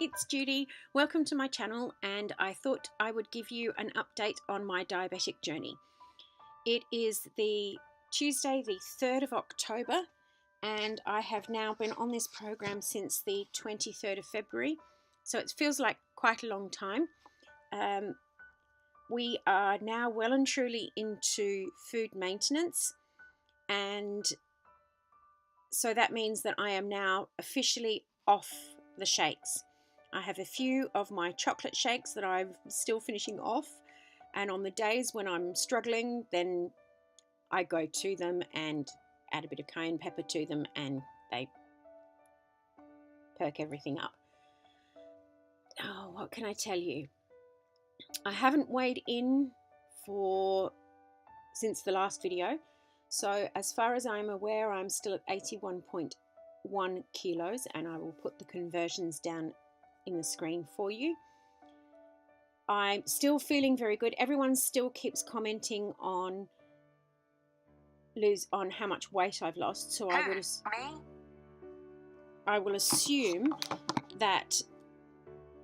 it's Judy. Welcome to my channel, and I thought I would give you an update on my diabetic journey. It is the Tuesday, the 3rd of October, and I have now been on this program since the 23rd of February, so it feels like quite a long time. We are now well and truly into food maintenance, and so that means that I am now officially off the shakes. I have a few of my chocolate shakes that I'm still finishing off, and on the days when I'm struggling, then I go to them and add a bit of cayenne pepper to them, and they perk everything up. Oh, what can I tell you? I haven't weighed in since the last video, so as far as I'm aware, I'm still at 81.1 kilos, and I will put the conversions down in the screen for you. I'm still feeling very good. Everyone still keeps commenting on how much weight I've lost, so I will assume that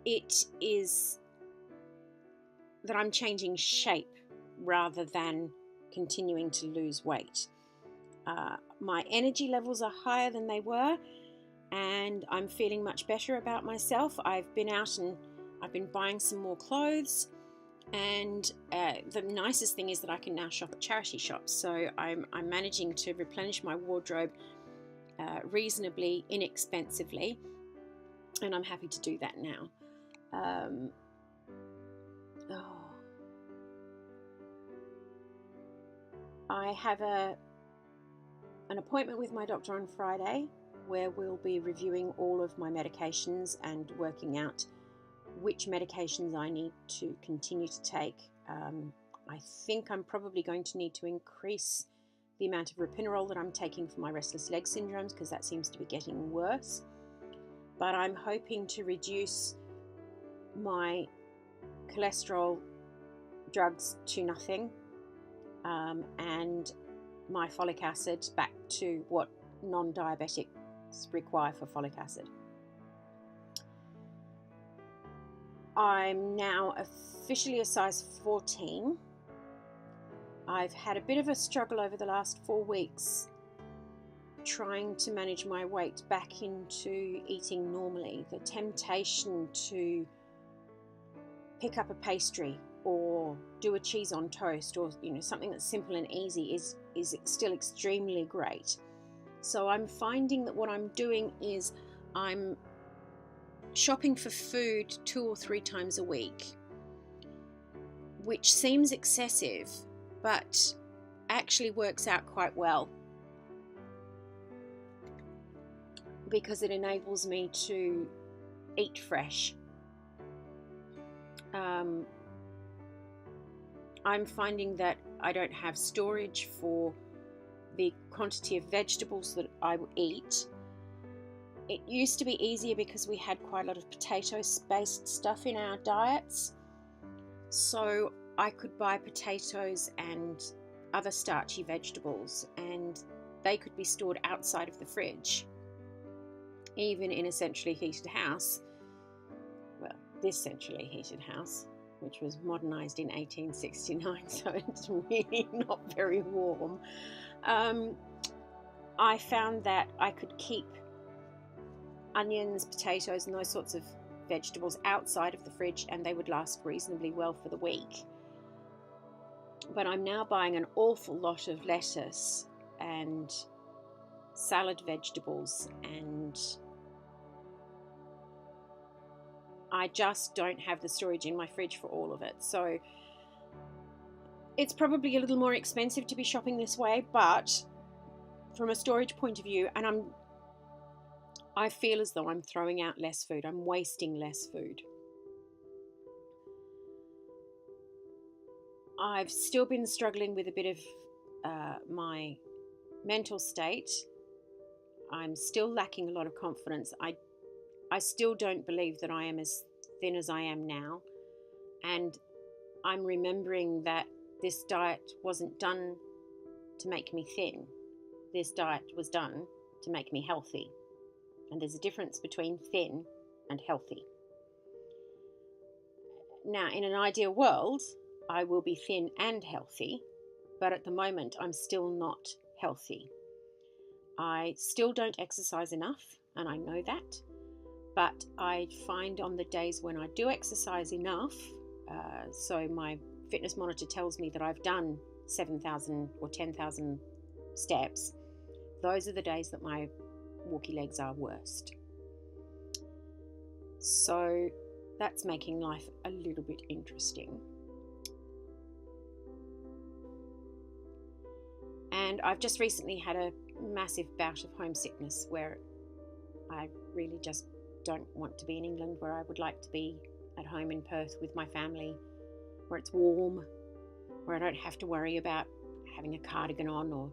it is that I'm changing shape rather than continuing to lose weight. My energy levels are higher than they were, and I'm feeling much better about myself. I've been out and I've been buying some more clothes, and the nicest thing is that I can now shop at charity shops, so I'm managing to replenish my wardrobe reasonably inexpensively, and I'm happy to do that now. I have an appointment with my doctor on Friday where we'll be reviewing all of my medications and working out which medications I need to continue to take. I think I'm probably going to need to increase the amount of ropinirole that I'm taking for my restless leg syndromes, because that seems to be getting worse. But I'm hoping to reduce my cholesterol drugs to nothing, and my folic acid back to what non-diabetics require for folic acid. I'm now officially a size 14. I've had a bit of a struggle over the last 4 weeks trying to manage my weight back into eating normally. The temptation to pick up a pastry or do a cheese on toast, or something that's simple and easy is still extremely great. So I'm finding that what I'm doing is I'm shopping for food 2 or 3 times a week, which seems excessive, but actually works out quite well because it enables me to eat fresh. I'm finding that I don't have storage for the quantity of vegetables that I eat. It used to be easier because we had quite a lot of potato-based stuff in our diets, so I could buy potatoes and other starchy vegetables, and they could be stored outside of the fridge, even in a centrally heated house. Well, this centrally heated house, which was modernised in 1869, so it's really not very warm. I found that I could keep onions, potatoes, and those sorts of vegetables outside of the fridge, and they would last reasonably well for the week. But I'm now buying an awful lot of lettuce and salad vegetables, and I just don't have the storage in my fridge for all of it. So it's probably a little more expensive to be shopping this way, but from a storage point of view, and I feel as though I'm throwing out less food. I'm wasting less food. I've still been struggling with a bit of my mental state. I'm still lacking a lot of confidence. I still don't believe that I am as thin as I am now. And I'm remembering that this diet wasn't done to make me thin. This diet was done to make me healthy. And there's a difference between thin and healthy. Now, in an ideal world, I will be thin and healthy, but at the moment I'm still not healthy. I still don't exercise enough, and I know that, but I find on the days when I do exercise enough, so my fitness monitor tells me that I've done 7,000 or 10,000 steps, those are the days that my walkie legs are worst. So that's making life a little bit interesting. And I've just recently had a massive bout of homesickness where I really just don't want to be in England, where I would like to be at home in Perth with my family, where it's warm, where I don't have to worry about having a cardigan on, or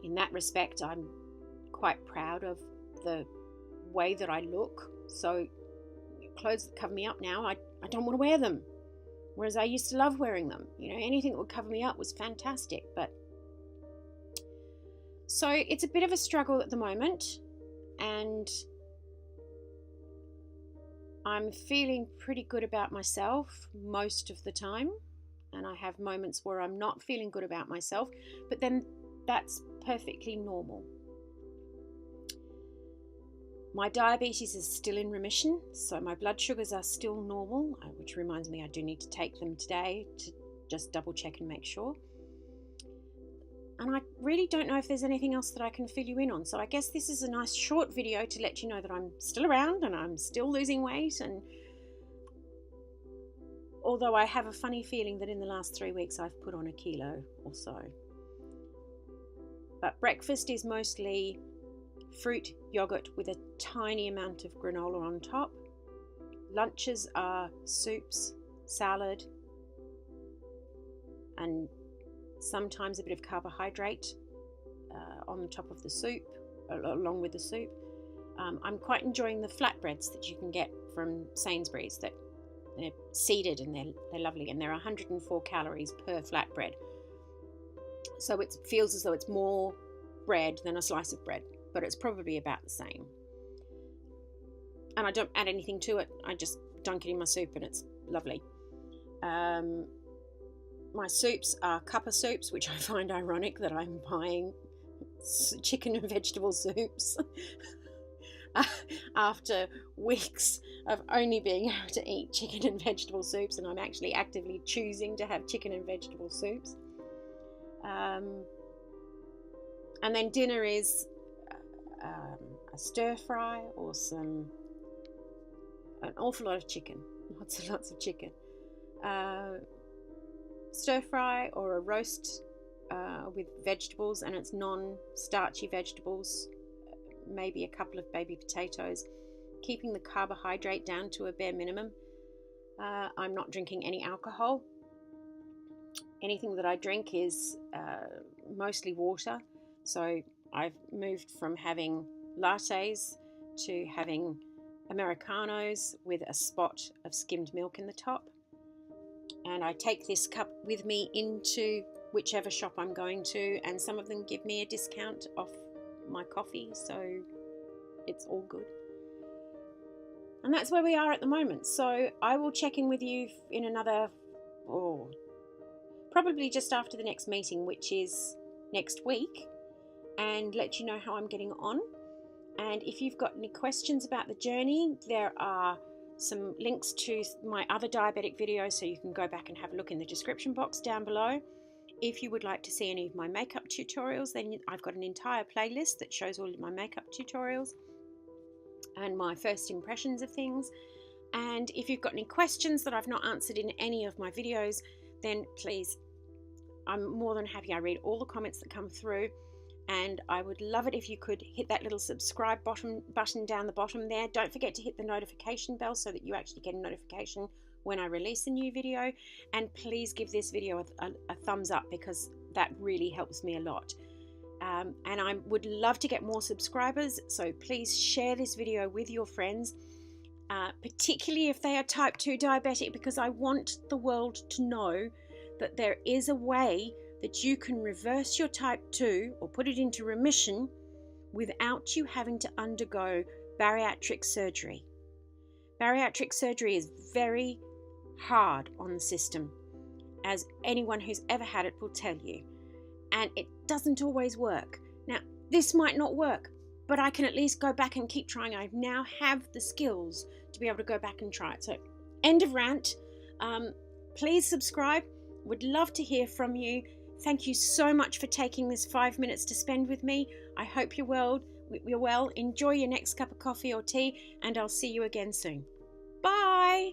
in that respect I'm quite proud of the way that I look. So clothes that cover me up now, I don't want to wear them, whereas I used to love wearing them. Anything that would cover me up was fantastic. But so it's a bit of a struggle at the moment, and I'm feeling pretty good about myself most of the time, and I have moments where I'm not feeling good about myself, but then that's perfectly normal. My diabetes is still in remission, so my blood sugars are still normal, which reminds me I do need to take them today to just double check and make sure. And I really don't know if there's anything else that I can fill you in on, so I guess this is a nice short video to let you know that I'm still around and I'm still losing weight. And although I have a funny feeling that in the last 3 weeks I've put on 1 kilo or so. But breakfast is mostly fruit, yogurt with a tiny amount of granola on top. Lunches are soups, salad, and sometimes a bit of carbohydrate on the top of the soup, along with the soup. I'm quite enjoying the flatbreads that you can get from Sainsbury's. That they're seeded and they're lovely, and they're 104 calories per flatbread. So it feels as though it's more bread than a slice of bread, but it's probably about the same. And I don't add anything to it. I just dunk it in my soup and it's lovely. My soups are cuppa soups, which I find ironic that I'm buying chicken and vegetable soups after weeks of only being able to eat chicken and vegetable soups, and I'm actually actively choosing to have chicken and vegetable soups. And then dinner is a stir fry or an awful lot of chicken, lots and lots of chicken. Stir fry or a roast with vegetables, and it's non-starchy vegetables, maybe a couple of baby potatoes, keeping the carbohydrate down to a bare minimum. I'm not drinking any alcohol. Anything that I drink is mostly water. So I've moved from having lattes to having Americanos with a spot of skimmed milk in the top. And I take this cup with me into whichever shop I'm going to, and some of them give me a discount off my coffee, so it's all good. And that's where we are at the moment. So I will check in with you in another, probably just after the next meeting, which is next week, and let you know how I'm getting on. And if you've got any questions about the journey, there are some links to my other diabetic videos, so you can go back and have a look in the description box down below. If you would like to see any of my makeup tutorials, then I've got an entire playlist that shows all of my makeup tutorials and my first impressions of things. And if you've got any questions that I've not answered in any of my videos, then please, I'm more than happy. I read all the comments that come through, and I would love it if you could hit that little subscribe button down the bottom there. Don't forget to hit the notification bell so that you actually get a notification when I release a new video. And please give this video a thumbs up, because that really helps me a lot. And I would love to get more subscribers, so please share this video with your friends, particularly if they are type 2 diabetic, because I want the world to know that there is a way that you can reverse your type 2 or put it into remission without you having to undergo bariatric surgery. Bariatric surgery is very hard on the system, as anyone who's ever had it will tell you, and it doesn't always work. Now, this might not work, but I can at least go back and keep trying. I now have the skills to be able to go back and try it. So, end of rant. Please subscribe. Would love to hear from you. Thank you so much for taking this 5 minutes to spend with me. I hope you're well. Enjoy your next cup of coffee or tea, and I'll see you again soon. Bye.